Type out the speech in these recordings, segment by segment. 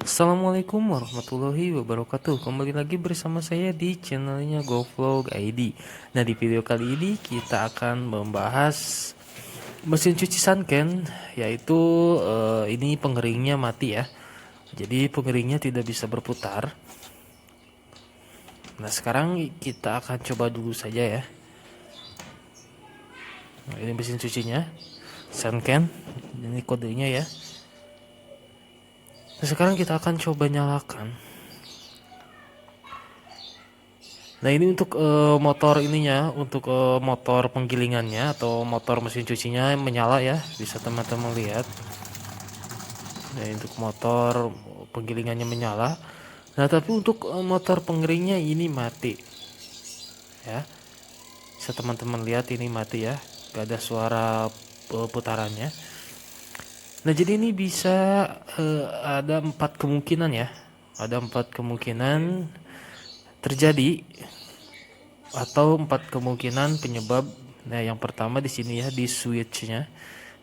Assalamualaikum warahmatullahi wabarakatuh. Kembali lagi bersama saya di channelnya GoVlog ID. Nah, di video kali ini kita akan membahas mesin cuci Sunken, yaitu ini pengeringnya mati ya. Jadi pengeringnya tidak bisa berputar. Nah, sekarang kita akan coba dulu saja ya. Nah, ini mesin cucinya Sunken. Ini kodenya ya. Nah, sekarang kita akan coba nyalakan. Nah, ini untuk motor ininya, untuk motor penggilingannya atau motor mesin cucinya menyala ya, bisa teman-teman lihat. Nah, untuk motor penggilingannya menyala. Nah, tapi untuk motor pengeringnya ini mati ya. Bisa teman-teman lihat ini mati ya, gak ada suara putarannya. Nah, jadi ini bisa ada 4 kemungkinan ya, ada 4 kemungkinan terjadi atau 4 kemungkinan penyebab. Nah, yang pertama di sini ya, di switchnya.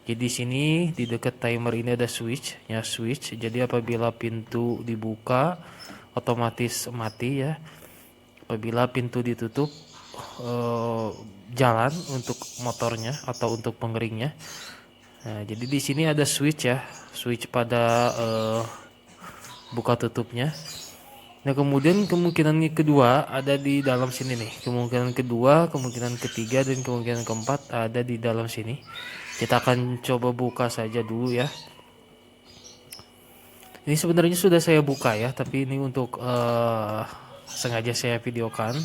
Jadi di sini di dekat timer ini ada switch ya, switch. Jadi apabila pintu dibuka otomatis mati ya. Apabila pintu ditutup jalan untuk motornya atau untuk pengeringnya. Nah, jadi di sini ada switch ya, switch pada buka tutupnya. Nah, kemudian kemungkinan kedua ada di dalam sini nih. Kemungkinan kedua, kemungkinan ketiga, dan kemungkinan keempat ada di dalam sini. Kita akan coba buka saja dulu ya. Ini sebenarnya sudah saya buka ya, tapi ini untuk sengaja saya videokan.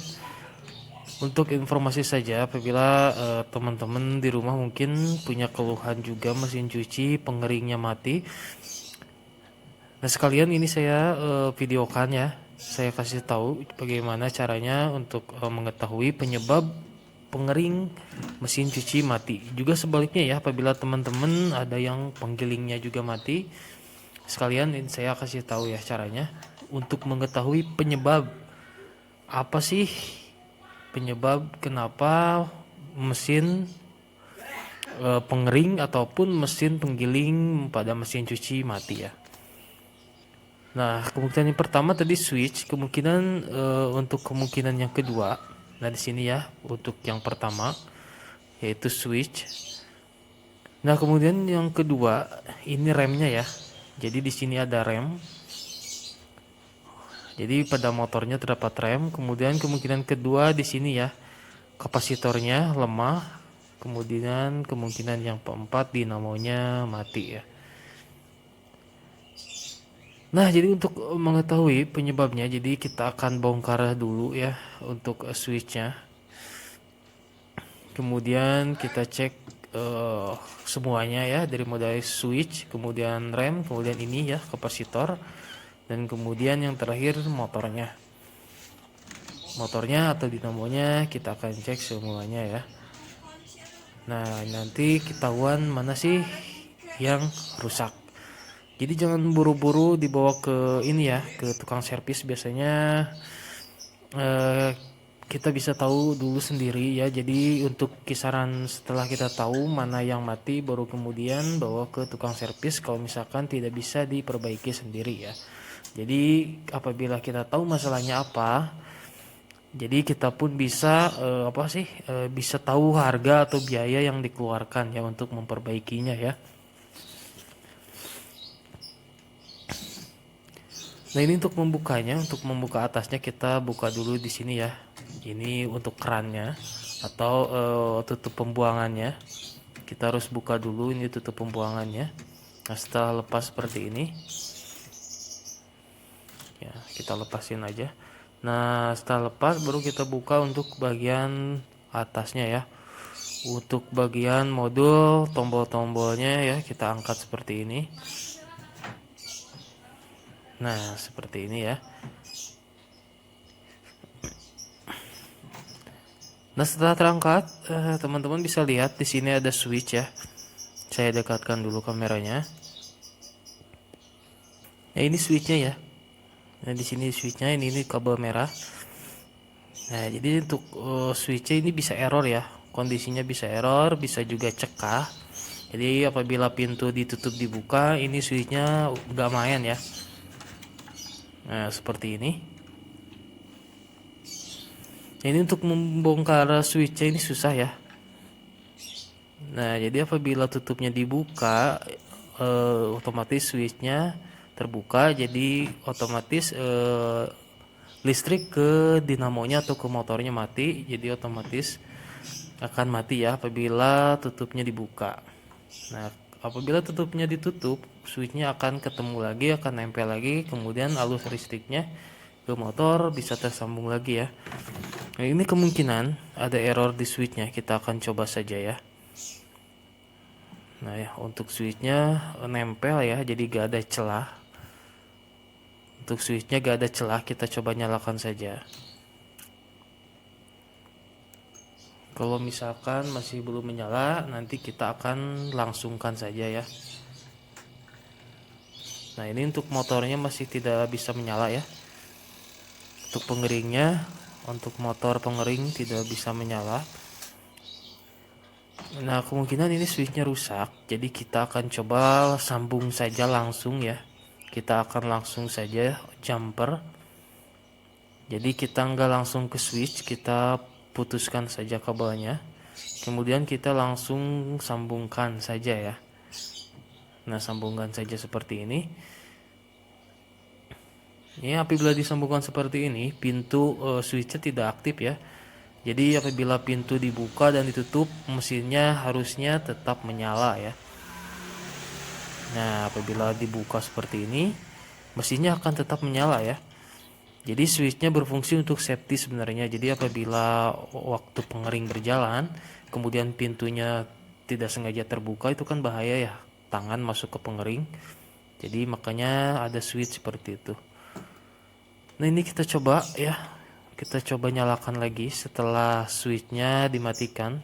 Untuk informasi saja, apabila teman-teman di rumah mungkin punya keluhan juga mesin cuci pengeringnya mati. Nah, sekalian ini saya videokan ya. Saya kasih tahu bagaimana caranya untuk mengetahui penyebab pengering mesin cuci mati. Juga sebaliknya ya, apabila teman-teman ada yang penggilingnya juga mati, sekalian ini saya kasih tahu ya caranya untuk mengetahui penyebab. Apa sih penyebab kenapa mesin pengering ataupun mesin penggiling pada mesin cuci mati ya. Nah, kemungkinan yang pertama tadi switch, kemungkinan untuk kemungkinan yang kedua. Nah, di sini ya untuk yang pertama yaitu switch. Nah, kemudian yang kedua ini remnya ya. Jadi di sini ada rem. Jadi pada motornya terdapat rem. Kemudian kemungkinan kedua di sini ya, kapasitornya lemah. Kemudian kemungkinan yang keempat dinamonya mati ya. Nah, jadi untuk mengetahui penyebabnya, jadi kita akan bongkar dulu ya untuk switchnya. Kemudian kita cek semuanya ya, dari mulai switch, kemudian rem, kemudian ini ya kapasitor, dan kemudian yang terakhir motornya. Motornya atau dinamonya kita akan cek semuanya ya. Nah, nanti ketahuan mana sih yang rusak. Jadi jangan buru-buru dibawa ke ini ya, ke tukang servis. Biasanya kita bisa tahu dulu sendiri ya. Jadi untuk kisaran setelah kita tahu mana yang mati, baru kemudian bawa ke tukang servis kalau misalkan tidak bisa diperbaiki sendiri ya. Jadi apabila kita tahu masalahnya apa, jadi kita pun bisa bisa tahu harga atau biaya yang dikeluarkan ya untuk memperbaikinya ya. Nah, ini untuk membukanya, untuk membuka atasnya kita buka dulu di sini ya. Ini untuk kerannya atau tutup pembuangannya. Kita harus buka dulu ini tutup pembuangannya. Nah, setelah lepas seperti ini, ya kita lepasin aja. Nah, setelah lepas baru kita buka untuk bagian atasnya ya. Untuk bagian modul tombol-tombolnya ya kita angkat seperti ini. Nah, seperti ini ya. Nah, setelah terangkat, teman-teman bisa lihat di sini ada switch ya. Saya dekatkan dulu kameranya. Nah, ini switchnya ya. Nah, di sini switchnya, ini kabel merah. Nah, jadi untuk switchnya ini bisa error ya. Kondisinya bisa error, bisa juga cekah. Jadi apabila pintu ditutup dibuka, ini switchnya udah main ya. Nah, seperti ini. Ini untuk membongkar switchnya ini susah ya. Nah, jadi apabila tutupnya dibuka, otomatis switchnya terbuka, jadi otomatis listrik ke dinamonya atau ke motornya mati, jadi otomatis akan mati ya apabila tutupnya dibuka. Nah, apabila tutupnya ditutup, switchnya akan ketemu lagi, akan nempel lagi, kemudian arus listriknya ke motor bisa tersambung lagi ya. Nah, ini kemungkinan ada error di switchnya, kita akan coba saja ya. Nah ya, untuk switchnya nempel ya, jadi gak ada celah. Untuk switchnya gak ada celah, kita coba nyalakan saja. Kalau misalkan masih belum menyala, nanti kita akan langsungkan saja ya. Nah, ini untuk motornya masih tidak bisa menyala ya. Untuk pengeringnya, untuk motor pengering tidak bisa menyala. Nah, kemungkinan ini switchnya rusak, jadi kita akan coba sambung saja langsung ya. Kita akan langsung saja jumper. Jadi kita nggak langsung ke switch, kita putuskan saja kabelnya. Kemudian kita langsung sambungkan saja ya. Nah, sambungkan saja seperti ini. Ya, apabila disambungkan seperti ini, pintu switchnya tidak aktif ya. Jadi apabila pintu dibuka dan ditutup, mesinnya harusnya tetap menyala ya. Nah, apabila dibuka seperti ini, mesinnya akan tetap menyala ya. Jadi switchnya berfungsi untuk safety sebenarnya. Jadi apabila waktu pengering berjalan, kemudian pintunya tidak sengaja terbuka, itu kan bahaya ya. Tangan masuk ke pengering. Jadi makanya ada switch seperti itu. Nah, ini kita coba ya. Kita coba nyalakan lagi setelah switchnya dimatikan.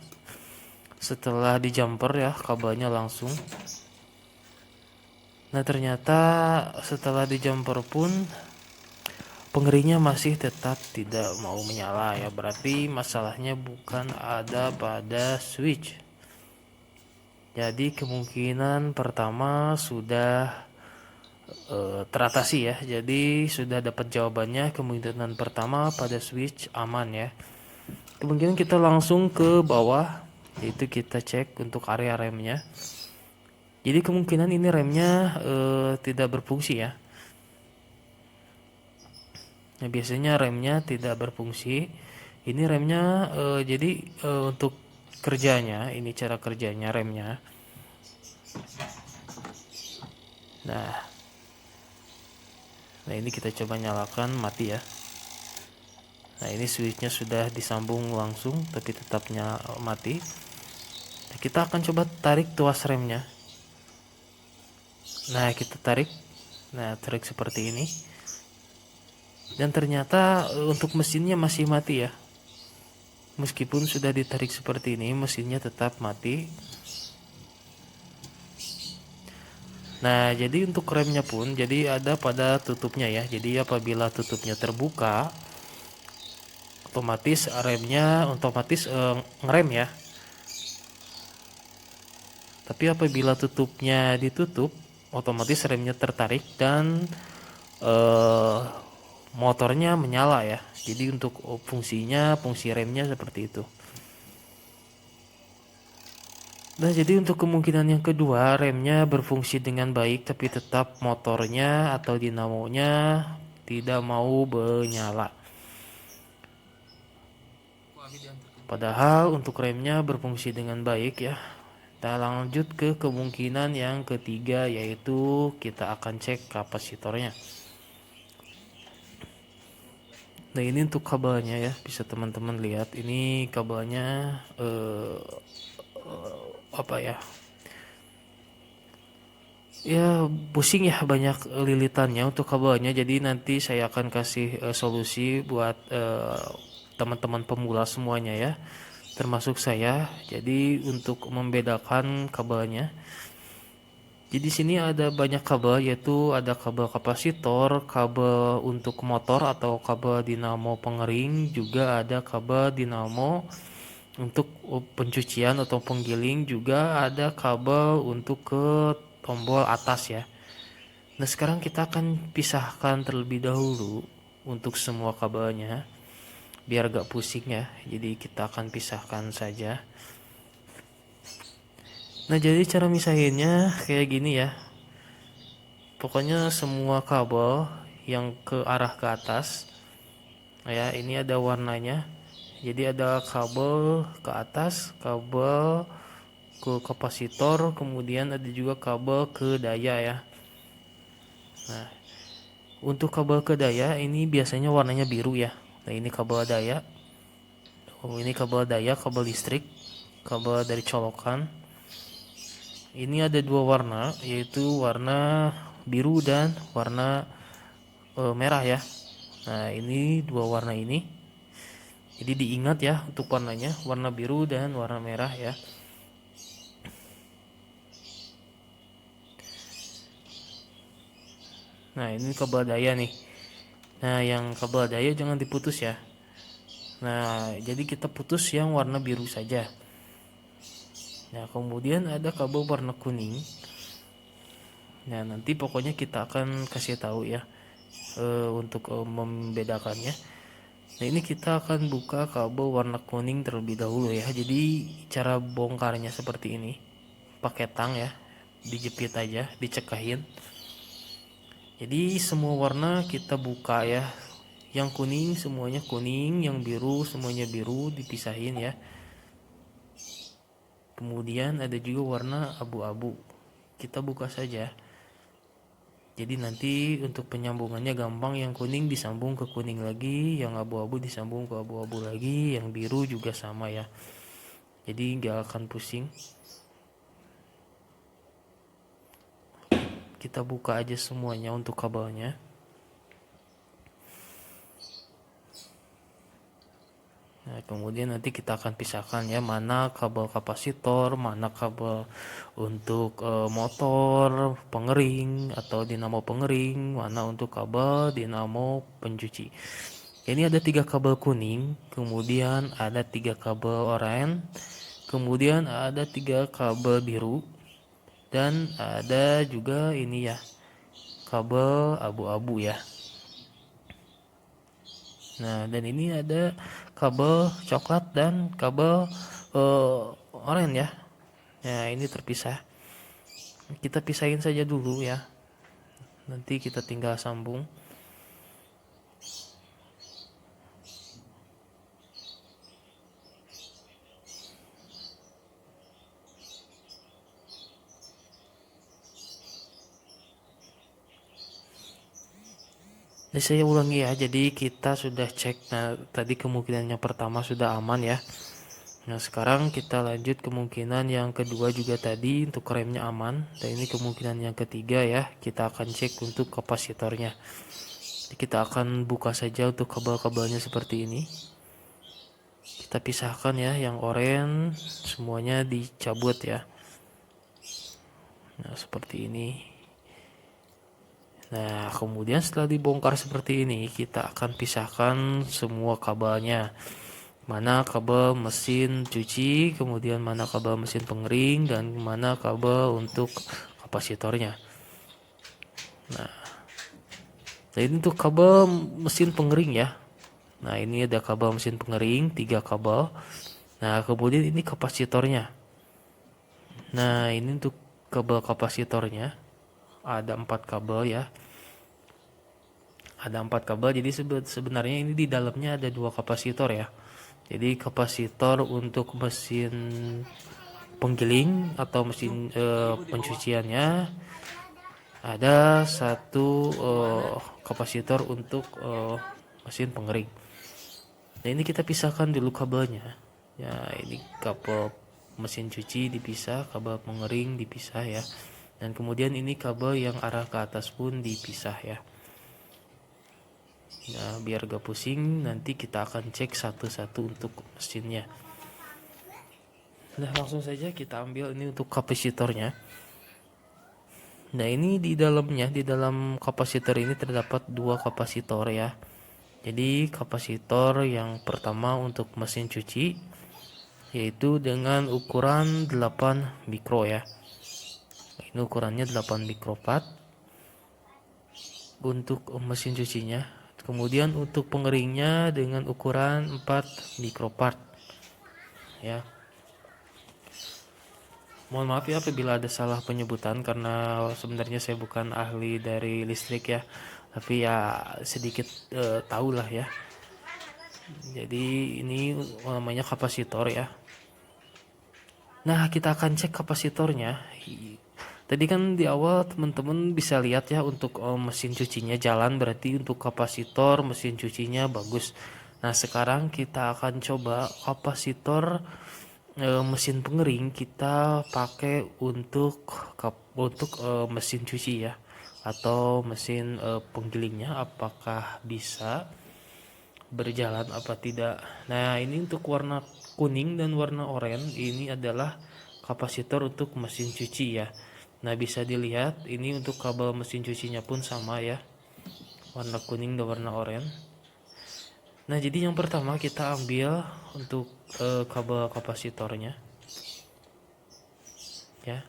Setelah di jumper ya, kabelnya langsung. Nah, ternyata setelah di jumper pun pengeringnya masih tetap tidak mau menyala ya. Berarti masalahnya bukan ada pada switch. Jadi kemungkinan pertama sudah teratasi ya. Jadi sudah dapat jawabannya, kemungkinan pertama pada switch aman ya. Kemungkinan kita langsung ke bawah, yaitu kita cek untuk area remnya. Jadi kemungkinan ini remnya tidak berfungsi ya. Nah, biasanya remnya tidak berfungsi. Ini remnya jadi untuk kerjanya, ini cara kerjanya remnya. Nah, ini kita coba nyalakan, mati ya. Nah, ini switchnya sudah disambung langsung, tapi tetapnya mati. Nah, kita akan coba tarik tuas remnya. Nah, kita tarik. Nah, tarik seperti ini. Dan ternyata untuk mesinnya masih mati ya. Meskipun sudah ditarik seperti ini, mesinnya tetap mati. Nah, jadi untuk remnya pun jadi ada pada tutupnya ya. Jadi apabila tutupnya terbuka, otomatis remnya otomatis ngerem ya. Tapi apabila tutupnya ditutup, otomatis remnya tertarik dan motornya menyala ya. Jadi untuk fungsi remnya seperti itu. Nah, jadi untuk kemungkinan yang kedua, remnya berfungsi dengan baik tapi tetap motornya atau dinamonya tidak mau menyala. Padahal untuk remnya berfungsi dengan baik ya. Kita lanjut ke kemungkinan yang ketiga, yaitu kita akan cek kapasitornya. Nah, ini untuk kabelnya ya, bisa teman-teman lihat. Ini kabelnya apa ya? Ya, pusing ya, banyak lilitannya untuk kabelnya. Jadi nanti saya akan kasih solusi buat teman-teman pemula semuanya ya, termasuk saya. Jadi untuk membedakan kabelnya, jadi sini ada banyak kabel, yaitu ada kabel kapasitor, kabel untuk motor atau kabel dinamo pengering, juga ada kabel dinamo untuk pencucian atau penggiling, juga ada kabel untuk ke tombol atas ya. Nah, sekarang kita akan pisahkan terlebih dahulu untuk semua kabelnya biar gak pusing ya. Jadi kita akan pisahkan saja. Nah, jadi cara misahinnya kayak gini ya. Pokoknya semua kabel yang ke arah ke atas ya, ini ada warnanya. Jadi ada kabel ke atas, kabel ke kapasitor, kemudian ada juga kabel ke daya ya. Nah, untuk kabel ke daya ini biasanya warnanya biru ya. Nah, ini kabel daya. Oh, ini kabel daya, kabel listrik, kabel dari colokan. Ini ada dua warna, yaitu warna biru dan warna merah ya. Nah, ini dua warna ini. Jadi diingat ya untuk warnanya, warna biru dan warna merah ya. Nah, ini kabel daya nih. Nah, yang kabel daya jangan diputus ya. Nah, jadi kita putus yang warna biru saja. Nah, kemudian ada kabel warna kuning. Nah, nanti pokoknya kita akan kasih tahu ya untuk membedakannya. Nah, ini kita akan buka kabel warna kuning terlebih dahulu ya. Jadi cara bongkarnya seperti ini. Pakai tang ya. Dijepit aja, dicekahin. Jadi semua warna kita buka ya. Yang kuning semuanya kuning, yang biru semuanya biru, dipisahin ya. Kemudian ada juga warna abu-abu. Kita buka saja. Jadi nanti untuk penyambungannya gampang, yang kuning disambung ke kuning lagi, yang abu-abu disambung ke abu-abu lagi, yang biru juga sama ya. Jadi nggak akan pusing. Kita buka aja semuanya untuk kabelnya. Nah, kemudian nanti kita akan pisahkan ya, mana kabel kapasitor, mana kabel untuk motor pengering atau dinamo pengering, mana untuk kabel dinamo pencuci. Ini ada 3 kabel kuning, kemudian ada 3 kabel oranye, kemudian ada 3 kabel biru, dan ada juga ini ya, kabel abu-abu ya. Nah, dan ini ada kabel coklat dan kabel oranye ya. Nah, ini terpisah. Kita pisahin saja dulu ya. Nanti kita tinggal sambung. Nah, saya ulangi ya. Jadi kita sudah cek. Nah, tadi kemungkinannya pertama sudah aman ya. Nah, sekarang kita lanjut kemungkinan yang kedua juga tadi untuk remnya aman. Dan ini kemungkinan yang ketiga ya. Kita akan cek untuk kapasitornya. Jadi kita akan buka saja untuk kabel-kabelnya seperti ini. Kita pisahkan ya, yang oranye semuanya dicabut ya. Nah, seperti ini. Nah, kemudian setelah dibongkar seperti ini, kita akan pisahkan semua kabelnya. Mana kabel mesin cuci, kemudian mana kabel mesin pengering, dan mana kabel untuk kapasitornya. Nah, ini untuk kabel mesin pengering ya. Nah, ini ada kabel mesin pengering, 3 kabel. Nah, kemudian ini kapasitornya. Nah, ini untuk kabel kapasitornya. Ada 4 kabel ya. Ada 4 kabel, jadi sebenarnya ini di dalamnya ada 2 kapasitor ya. Jadi kapasitor untuk mesin penggiling atau mesin pencuciannya, ada satu kapasitor untuk mesin pengering. Nah, ini kita pisahkan dulu kabelnya. Ya, ini kabel mesin cuci dipisah, kabel pengering dipisah ya. Dan kemudian ini kabel yang arah ke atas pun dipisah ya. Nah, biar gak pusing, nanti kita akan cek satu-satu untuk mesinnya. Nah, langsung saja kita ambil ini untuk kapasitornya. Nah, ini di dalamnya, di dalam kapasitor ini terdapat 2 kapasitor ya. Jadi kapasitor yang pertama untuk mesin cuci, yaitu dengan ukuran 8 mikro ya. Ini ukurannya 8 mikrowatt. untuk mesin cucinya. Kemudian untuk pengeringnya dengan ukuran 4 micropart ya. Mohon maaf ya apabila ada salah penyebutan karena sebenarnya saya bukan ahli dari listrik ya. Tapi ya sedikit tahulah ya. Jadi ini namanya kapasitor ya. Nah, kita akan cek kapasitornya. Tadi kan di awal teman-teman bisa lihat ya untuk mesin cucinya jalan, berarti untuk kapasitor mesin cucinya bagus. Nah, sekarang kita akan coba kapasitor mesin pengering kita pakai untuk mesin cuci ya atau mesin penggilingnya apakah bisa berjalan apa tidak. Nah, ini untuk warna kuning dan warna oranye ini adalah kapasitor untuk mesin cuci ya. Nah, bisa dilihat ini untuk kabel mesin cucinya pun sama ya. Warna kuning dan warna oranye. Nah, jadi yang pertama kita ambil untuk kabel kapasitornya ya.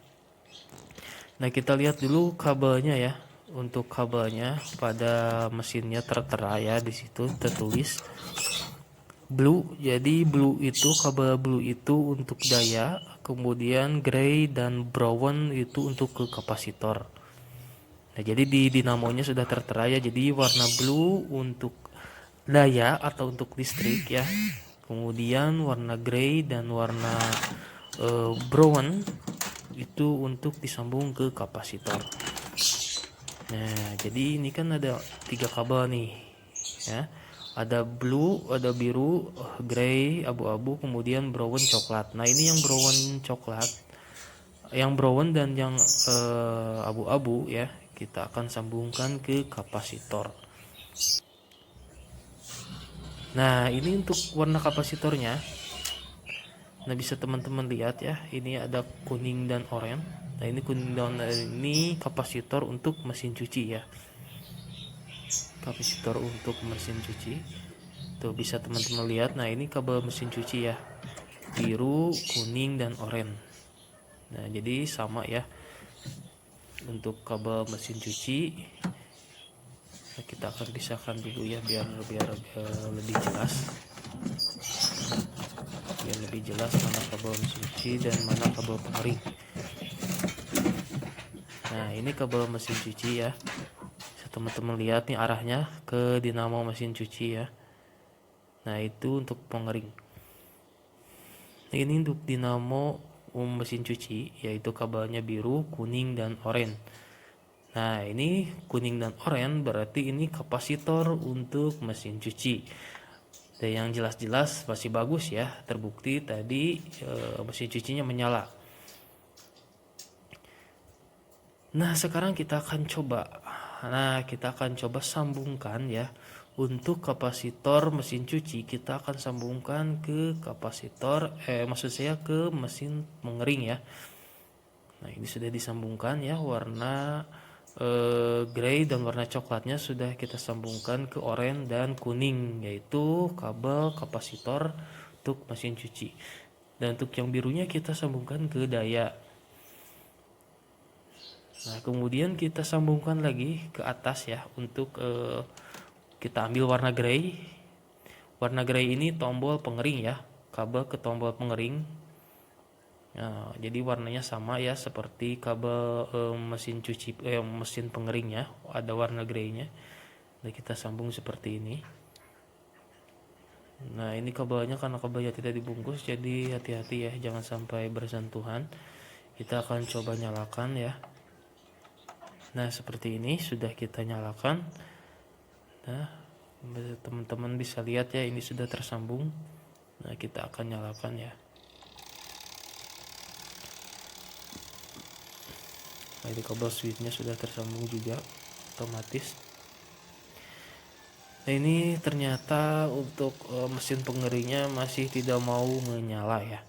Nah, kita lihat dulu kabelnya ya. Untuk kabelnya pada mesinnya tertera ya, di situ tertulis blue. Jadi blue itu kabel blue itu untuk daya, kemudian gray dan brown itu untuk ke kapasitor. Nah, jadi di dinamonya sudah tertera ya. Jadi warna blue untuk daya atau untuk listrik ya. Kemudian warna gray dan warna brown itu untuk disambung ke kapasitor. Nah, jadi ini kan ada 3 kabel nih ya. Ada blue, ada biru, gray, abu-abu, kemudian brown coklat. Nah, ini yang brown coklat, yang brown dan yang abu-abu ya, kita akan sambungkan ke kapasitor. Nah, ini untuk warna kapasitornya. Nah, bisa teman-teman lihat ya, ini ada kuning dan oranye. Nah, ini kuning dan ini kapasitor untuk mesin cuci ya. Kapasitor untuk mesin cuci. Tuh bisa teman-teman lihat. Nah, ini kabel mesin cuci ya. Biru, kuning dan oranye. Nah, jadi sama ya. Untuk kabel mesin cuci. Nah, kita akan pisahkan dulu ya biar lebih jelas. Biar lebih jelas mana kabel mesin cuci dan mana kabel pengering. Nah, ini kabel mesin cuci ya. Bisa teman-teman lihat nih arahnya ke dinamo mesin cuci ya. Nah, itu untuk pengering. Ini untuk dinamo mesin cuci, yaitu kabelnya biru, kuning, dan oranye. Nah, ini kuning dan oranye berarti ini kapasitor untuk mesin cuci. Dan yang jelas-jelas masih bagus ya, terbukti tadi mesin cucinya menyala. Nah, sekarang kita akan coba sambungkan ya. Untuk kapasitor mesin cuci kita akan sambungkan ke kapasitor maksud saya ke mesin pengering ya. Nah, ini sudah disambungkan ya, warna gray dan warna coklatnya sudah kita sambungkan ke oranye dan kuning, yaitu kabel kapasitor untuk mesin cuci. Dan untuk yang birunya kita sambungkan ke daya. Nah, kemudian kita sambungkan lagi ke atas ya untuk kita ambil warna gray. Warna gray ini tombol pengering ya, kabel ke tombol pengering. Nah, jadi warnanya sama ya seperti kabel mesin cuci mesin pengeringnya, ada warna graynya. Nah, kita sambung seperti ini. Nah, ini kabelnya karena kabelnya tidak dibungkus, jadi hati-hati ya, jangan sampai bersentuhan. Kita akan coba nyalakan ya. Nah, seperti ini sudah kita nyalakan. Nah, teman-teman bisa lihat ya, ini sudah tersambung. Nah, kita akan nyalakan ya. Nah, ini kabel switchnya sudah tersambung juga otomatis. Nah, ini ternyata untuk mesin pengeringnya masih tidak mau menyala ya.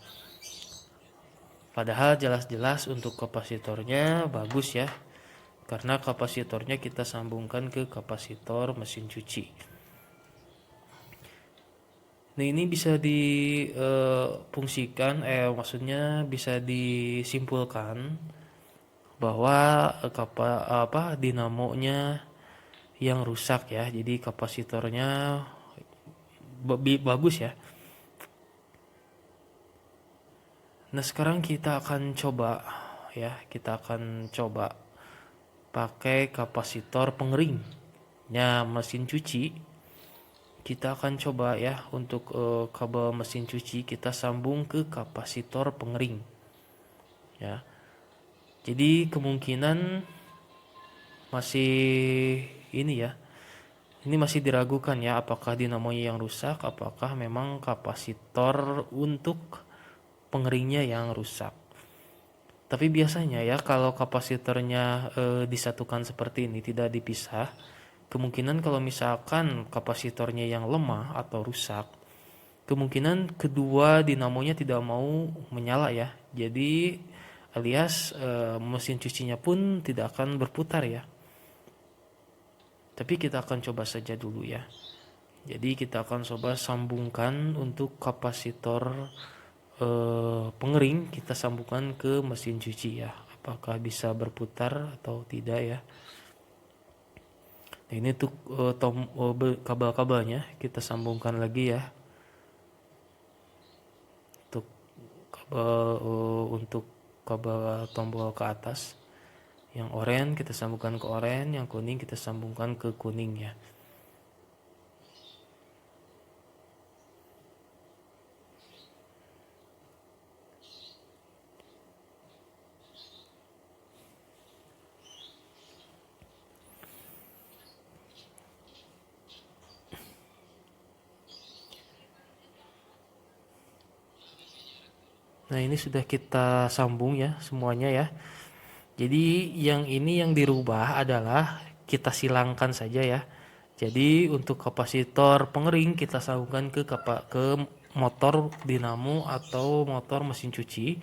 Padahal jelas-jelas untuk kapasitornya bagus ya. Karena kapasitornya kita sambungkan ke kapasitor mesin cuci. Nah, ini bisa difungsikan maksudnya bisa disimpulkan bahwa dinamonya yang rusak ya. Jadi kapasitornya bagus ya. Nah, sekarang kita akan coba ya, kita akan coba pakai kapasitor pengeringnya mesin cuci. Kita akan coba ya untuk kabel mesin cuci kita sambung ke kapasitor pengering ya. Jadi kemungkinan masih ini ya. Ini masih diragukan ya, apakah dinamonya yang rusak, apakah memang kapasitor untuk pengeringnya yang rusak. Tapi biasanya ya kalau kapasitornya disatukan seperti ini, tidak dipisah, kemungkinan kalau misalkan kapasitornya yang lemah atau rusak, kemungkinan kedua dinamonya tidak mau menyala ya. Jadi alias mesin cucinya pun tidak akan berputar ya. Tapi kita akan coba saja dulu ya. Jadi kita akan coba sambungkan untuk kapasitor pengering, kita sambungkan ke mesin cuci ya. Apakah bisa berputar atau tidak ya. Nah, ini untuk kabel-kabelnya kita sambungkan lagi ya. Untuk untuk kabel tombol ke atas. Yang oranye kita sambungkan ke oranye, yang kuning kita sambungkan ke kuning ya. Nah, ini sudah kita sambung ya semuanya ya. Jadi yang ini yang dirubah adalah kita silangkan saja ya. Jadi untuk kapasitor pengering kita sambungkan ke motor dinamo atau motor mesin cuci.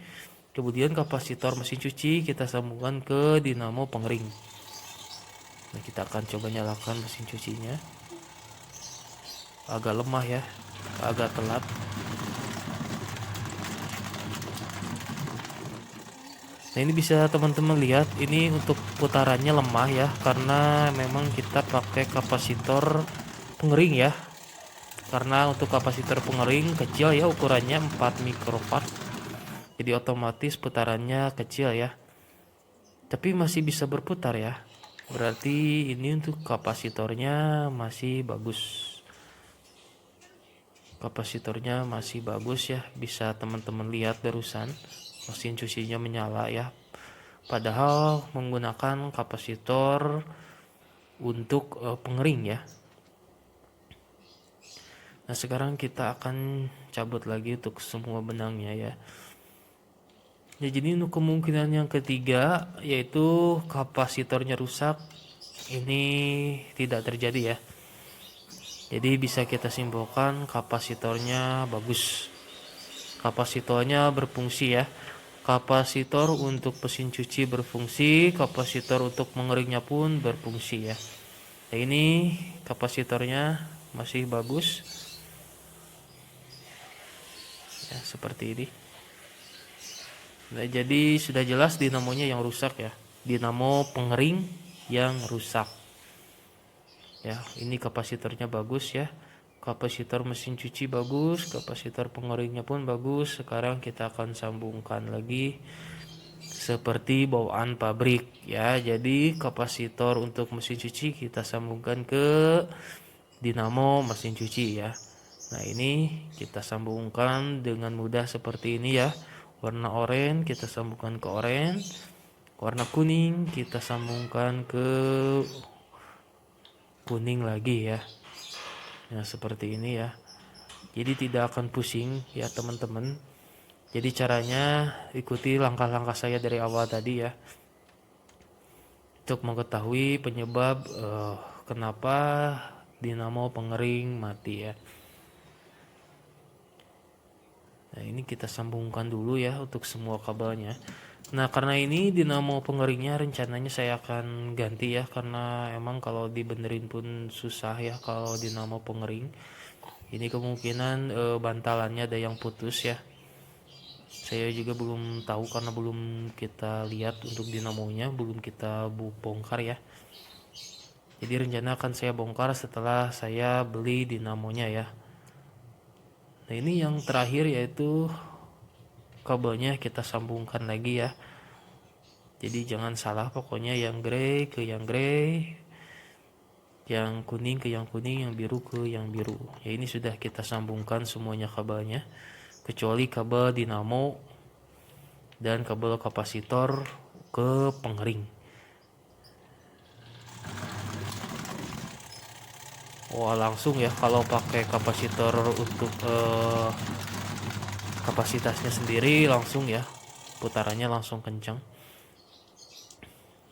Kemudian kapasitor mesin cuci kita sambungkan ke dinamo pengering. Nah, kita akan coba nyalakan mesin cucinya. Agak lemah ya, agak telat. Nah, ini bisa teman-teman lihat, ini untuk putarannya lemah ya, karena memang kita pakai kapasitor pengering ya. Karena untuk kapasitor pengering kecil ya, ukurannya 4 mikrofarad. Jadi otomatis putarannya kecil ya. Tapi masih bisa berputar ya. Berarti ini untuk kapasitornya masih bagus. Kapasitornya masih bagus ya, bisa teman-teman lihat barusan. Mesin cucinya menyala ya. Padahal menggunakan kapasitor untuk pengering ya. Nah, sekarang kita akan cabut lagi untuk semua benangnya ya. Ya, jadi untuk kemungkinan yang ketiga yaitu kapasitornya rusak, ini tidak terjadi ya. Jadi bisa kita simpulkan kapasitornya bagus. Kapasitornya berfungsi ya. Kapasitor untuk mesin cuci berfungsi, kapasitor untuk mengeringnya pun berfungsi ya. Nah, ini kapasitornya masih bagus ya, seperti ini. Nah, jadi sudah jelas dinamonya yang rusak ya, dinamo pengering yang rusak ya. Ini kapasitornya bagus ya, kapasitor mesin cuci bagus, kapasitor pengeringnya pun bagus. Sekarang kita akan sambungkan lagi seperti bawaan pabrik ya. Jadi kapasitor untuk mesin cuci kita sambungkan ke dinamo mesin cuci ya. Nah, ini kita sambungkan dengan mudah seperti ini ya. Warna oranye kita sambungkan ke oranye, warna kuning kita sambungkan ke kuning lagi ya. Nah, seperti ini ya. Jadi tidak akan pusing ya teman-teman. Jadi caranya ikuti langkah-langkah saya dari awal tadi ya, untuk mengetahui penyebab kenapa dinamo pengering mati ya. Nah, ini kita sambungkan dulu ya untuk semua kabelnya. Nah, karena ini dinamo pengeringnya rencananya saya akan ganti ya, karena emang kalau dibenerin pun susah ya kalau dinamo pengering. Ini kemungkinan bantalannya ada yang putus ya. Saya juga belum tahu karena belum kita lihat untuk dinamonya, belum kita bongkar ya. Jadi rencana akan saya bongkar setelah saya beli dinamonya ya. Nah ini yang terakhir yaitu kabelnya kita sambungkan lagi ya. Jadi jangan salah, pokoknya yang grey ke yang grey, yang kuning ke yang kuning, yang biru ke yang biru. Ya ini sudah kita sambungkan semuanya kabelnya, kecuali kabel dinamo dan kabel kapasitor ke pengering. Wah langsung ya, kalau pakai kapasitor untuk kapasitasnya sendiri langsung ya, putarannya langsung kencang.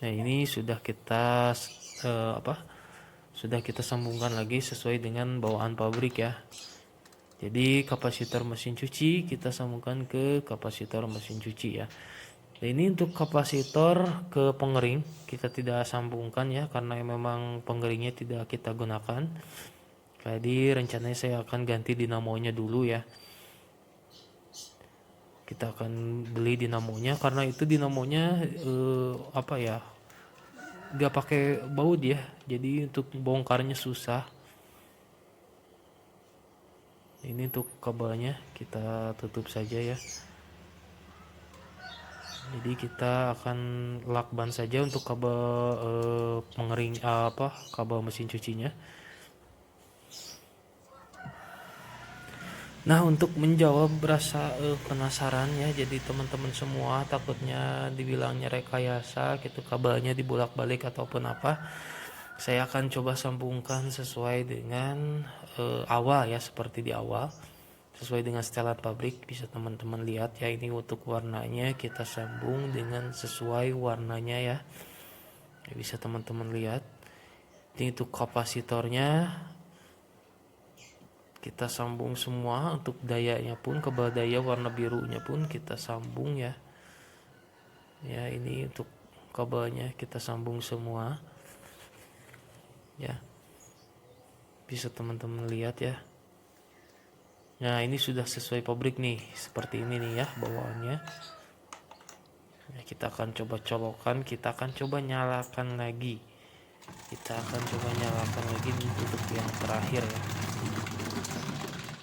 Nah ini sudah kita sudah kita sambungkan lagi sesuai dengan bawaan pabrik ya. Jadi kapasitor mesin cuci kita sambungkan ke kapasitor mesin cuci ya. Nah, ini untuk kapasitor ke pengering kita tidak sambungkan ya, karena memang pengeringnya tidak kita gunakan. Jadi rencananya saya akan ganti dinamonya dulu ya. Kita akan beli dinamonya, karena itu dinamonya nggak pakai baut ya, jadi untuk bongkarnya susah. Ini untuk kabelnya kita tutup saja ya. Jadi kita akan lakban saja untuk kabel pengering kabel mesin cucinya. Nah untuk menjawab rasa penasaran ya, jadi teman-teman semua takutnya dibilangnya rekayasa gitu, kabelnya dibolak-balik ataupun apa, saya akan coba sambungkan sesuai dengan awal ya, seperti di awal, sesuai dengan setelan pabrik. Bisa teman-teman lihat ya, ini untuk warnanya kita sambung dengan sesuai warnanya ya, bisa teman-teman lihat. Ini untuk kapasitornya kita sambung semua, untuk dayanya pun, kabel daya warna birunya pun kita sambung ya. Ya ini untuk kabelnya kita sambung semua ya, bisa teman-teman lihat ya. Nah ini sudah sesuai pabrik nih, seperti ini nih ya bawaannya. Nah, kita akan coba colokan, kita akan coba nyalakan lagi, untuk yang terakhir ya.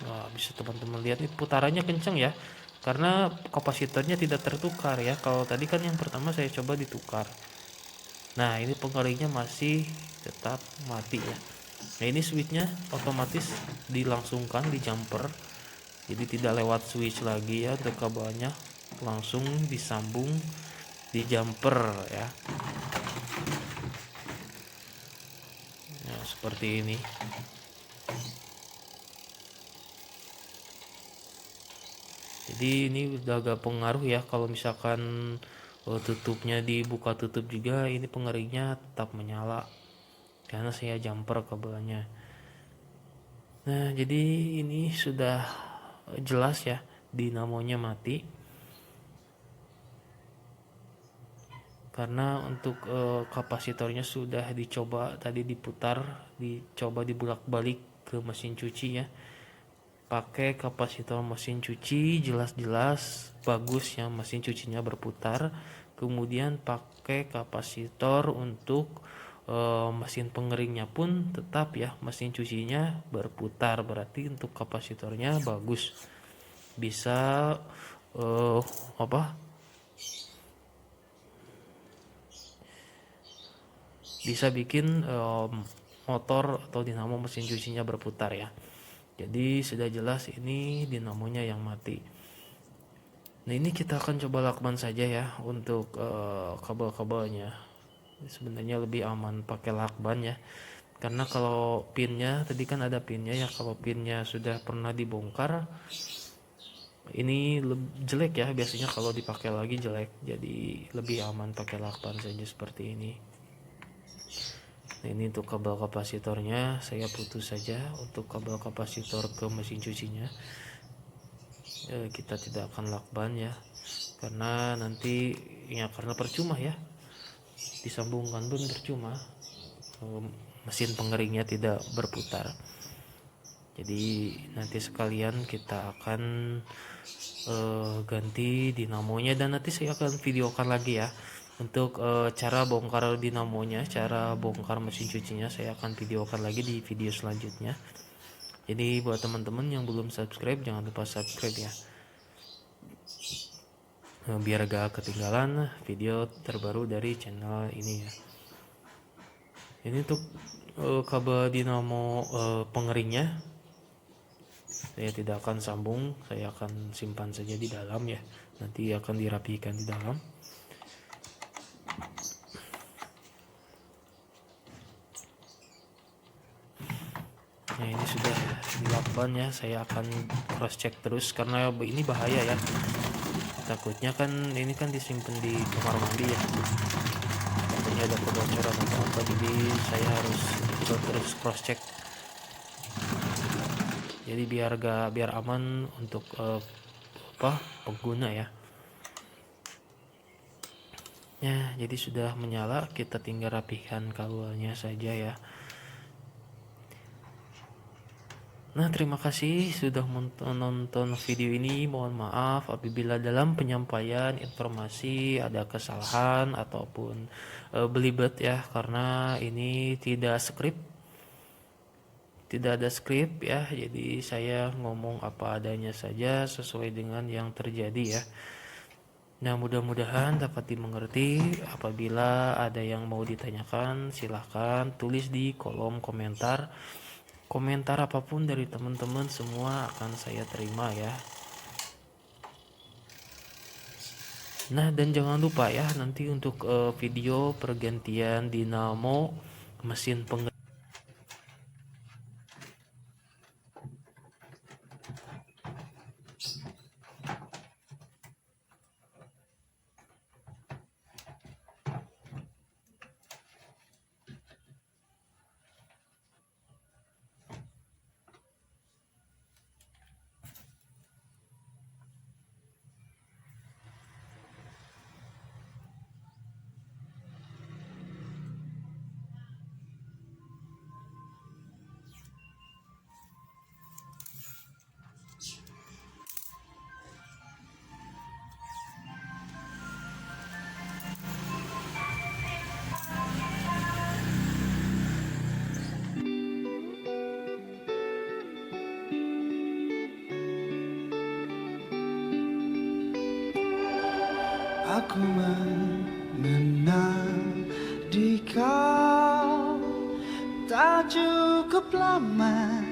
Wah, bisa teman-teman lihat nih putarannya kencang ya, karena kapasitornya tidak tertukar ya. Kalau tadi kan yang pertama saya coba ditukar. Nah ini pengeringnya masih tetap mati ya. Nah ini switchnya otomatis dilangsungkan di jumper, jadi tidak lewat switch lagi ya, untuk kabelnya langsung disambung di jumper ya. Nah seperti ini. Jadi ini udah agak pengaruh ya, kalau misalkan tutupnya dibuka tutup juga, ini pengeringnya tetap menyala karena saya jumper kabelnya. Nah jadi ini sudah jelas ya, dinamonya mati, karena untuk kapasitornya sudah dicoba tadi dicoba dibulak-balik ke mesin cuci ya. Pakai kapasitor mesin cuci jelas-jelas bagus ya, mesin cucinya berputar. Kemudian pakai kapasitor untuk mesin pengeringnya pun tetap ya, mesin cucinya berputar, berarti untuk kapasitornya bagus, bisa bisa bikin motor atau dinamo mesin cucinya berputar ya. Jadi sudah jelas ini dinamonya yang mati. Nah ini kita akan coba lakban saja ya untuk kabel-kabelnya. Sebenarnya lebih aman pakai lakban ya, karena kalau pinnya tadi kan ada pinnya ya, kalau pinnya sudah pernah dibongkar ini jelek ya, biasanya kalau dipakai lagi jelek. Jadi lebih aman pakai lakban saja seperti ini. Nah ini untuk kabel kapasitornya saya putus saja, untuk kabel kapasitor ke mesin cucinya kita tidak akan lakban ya, karena nanti ya, karena percuma ya, disambungkan pun percuma, mesin pengeringnya tidak berputar. Jadi nanti sekalian kita akan ganti dinamonya, dan nanti saya akan videokan lagi ya Untuk cara bongkar dinamonya, cara bongkar mesin cucinya saya akan videokan lagi di video selanjutnya. Jadi buat teman-teman yang belum subscribe, jangan lupa subscribe ya, biar gak ketinggalan video terbaru dari channel ini ya. Ini untuk kabel dinamo pengeringnya saya tidak akan sambung, saya akan simpan saja di dalam ya, nanti akan dirapikan di dalam. Nah ini sudah dilakukan ya, saya akan cross check terus karena ini bahaya ya, takutnya kan ini kan disimpan di kamar mandi ya, takutnya ada kebocoran atau apa, jadi saya harus terus cross check, jadi biar aman untuk pengguna ya. Ya jadi sudah menyala, kita tinggal rapihkan kabelnya saja ya. Nah, terima kasih sudah menonton video ini. Mohon maaf apabila dalam penyampaian informasi ada kesalahan ataupun belibet ya, karena ini tidak ada skrip ya. Jadi saya ngomong apa adanya saja sesuai dengan yang terjadi ya. Nah, mudah-mudahan dapat dimengerti. Apabila ada yang mau ditanyakan, silahkan tulis di kolom komentar. Komentar apapun dari teman-teman semua akan saya terima ya. Nah, dan jangan lupa ya, nanti untuk video pergantian dinamo mesin penggerak. Aku mengenal di kau tak cukup lama.